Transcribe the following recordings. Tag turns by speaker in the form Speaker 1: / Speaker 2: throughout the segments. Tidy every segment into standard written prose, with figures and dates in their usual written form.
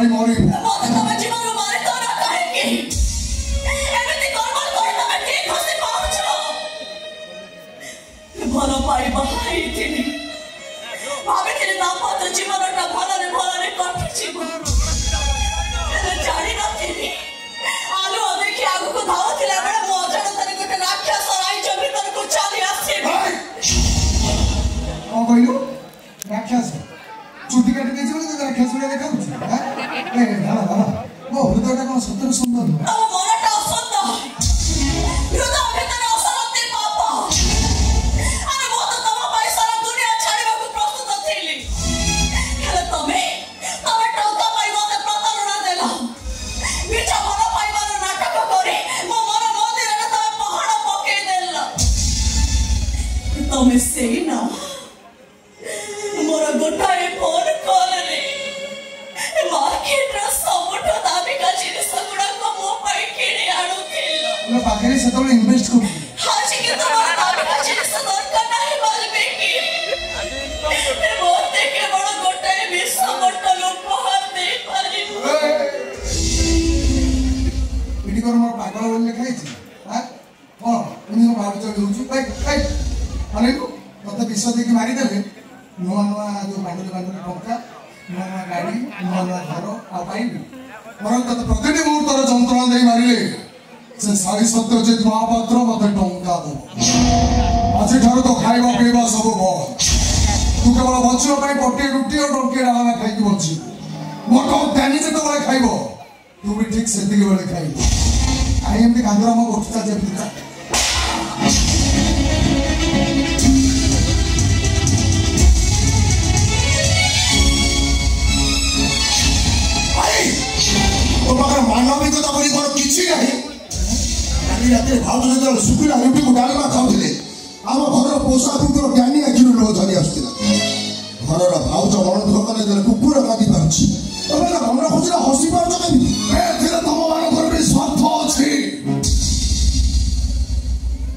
Speaker 1: भाई मोरी
Speaker 2: मत तमे जीवन मारे तो ना काहे की एमिति कर्म कर तमे ठीक खुशी पाउछो भलो पाई बहाई थिनी भाभी थिनी दाम्पत्य जीवनटा भलरे भलरे कटि जीवन जानी नथिनी आलू देखि आगु को धाउथिला बेले मो अजाणतारे गोटे राक्षस राई जमी तर को चाली आसी
Speaker 1: कौन कहलु राक्षस चुटी काटी देछि बोले तो राक्षस भलिया देखाउछि ए भाला भाला मो हृदयटा कोन सत्तर सुंदर
Speaker 2: तम मनटा असुंदर हृदय भितर असलती पाप अरे मो तो तम पाई सारा दुनिया छाड़ीबा को प्रस्तुत थिली हेले तमे टंका पाई मते प्रतारणा देला मिठा मन पाइबार नाटक करी मो मन मंदिर रे तमे पहाड़ पके देला तमे सेई ना मोर गोटाए फोन कॉल रे मार्केट रा सबठ दाबिका जिनिस गुडा को मो पाई किणी आडू थिलो
Speaker 1: ना पाखरे सेतबे इन्वेस्ट कर
Speaker 2: हाजी के तो मोर दाबिका जिनिस दरकार नाही बोलबे की मोते के बड़ गोटाए 20 बोतल उपहार दे पारी
Speaker 1: इडी कर मोर पागल बोल खाई छी हां हां उनी को भाग चल होछु भाई अरे मते विश्व दे के मारी देले नुआ नुआ जो बांडुली बांडुली टंका नुआ नुआ गाड़ी नुआ नुआ घर आ पाइबी मोर तो प्रतिटी मुहूर्तर जंत्रणा दे मारिले से सारी सत्य जे महापात्र मते टंका दो आज ठार तो खाइबा पीबा सब बंद तू केवल बचियो पाई पट्टी रुटी और टंके डालना खाई की बची मोटो दानी जे तो बळे खाइबो तू भी ठीक सेति के बळे खाइबो आई एम दी गांधरा म उठता जे पिता
Speaker 3: तो मगर मानविकता बोली कोन किछि नाही काली राते भाउज जे सुकुला रुटी को डालमा खाउथिले आम घर पोसा कुकुर ज्ञानी अखिरु लो झरी आस्तिला घर भाउज मन धोकने जे कुकुर काटी पाछि तबे ना हमरा खुजरा हसी पाउछ केनी ए तेरे तम मान घर में स्वार्थ अछि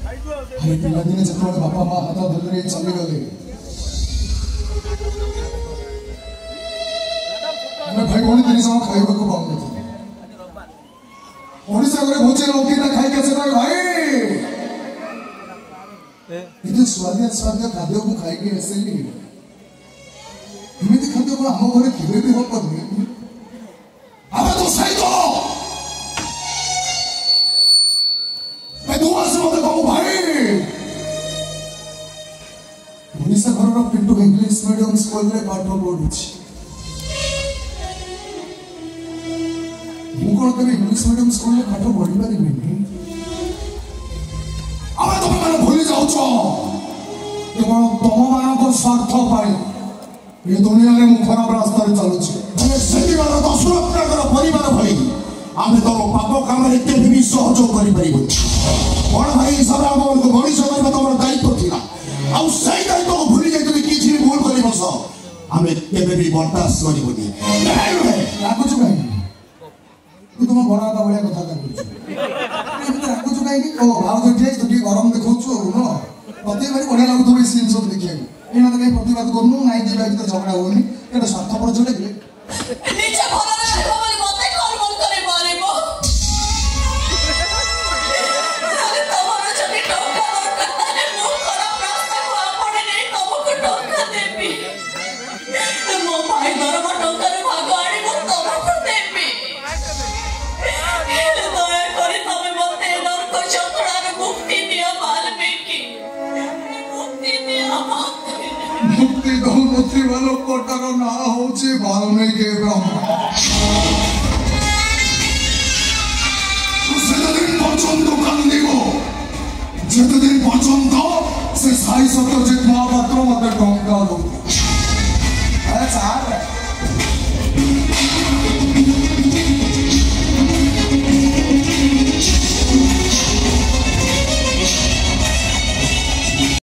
Speaker 3: हाय पिला दिने जतोले बापा मां हाथ धरले चली गले मैं भाई कोनी दिन समय खाइबा को पाउनु ओडिसा करे भोजे लोकी ना खाई कैसे भाई भाई इतने स्वादिष्ट खाद्य को खाई के ऐसे नहीं इमिति खाद्य को हम घरे केबे भी हो परनी अब तो सही तो मैं दुआ से मत कहूं भाई ओडिसा घर पिंटू इंग्लिश मीडियम स्कूल रे पाठ पढुछि मुकोण कभी इंग्लिश मीडियम स्कूल में पाठ पढ़ी पारि नहीं अब तुम माने भूली जाउ छो केवल तुम मान को स्वार्थ पाई ये दुनिया रे मु खराब रास्ता रे चलु छी हम सेति वाला तो सुरक्षा कर परिवार भई आमे तो पाप काम रे के भी सहयोग करि परिबो कोन भाई सब हम को मनीष करबा तमर दायित्व थिला आ सही दायित्व को भूली जाय तुम किछि भूल करि बस आमे केबे भी बर्दाश्त करिबोनी लागु छु भाई तू तुम बड़ा का बड़ा कथा कर ए तो राखु छु काई ओ भाव जो ठेस तो गरम देखौ छु न पते भारी बढिया लागु तो सीन सब देखिया एना तो कहीं प्रतिवाद करनु नाइ देबा भीतर झगड़ा होनी एटा स्वार्थपर जोले
Speaker 2: नीचे भला रे बोली मते कॉल बोल करे मारिबो अरे तमरो जति टंका दरकार ताले मो खराब रास्ता को आपने नहीं तमको टंका देबी मो भाई दरमा टंका रे भाग आड़ी मो तमको देबी
Speaker 1: मुक्ति दो मुक्ति वालों कोटार ना होचे वाल्मीकि ब्रह्मा दिन पचंद कांदिबो जेते दिन पचंद से साई सत्य जे महापात्र मते टंका दो अरे साहब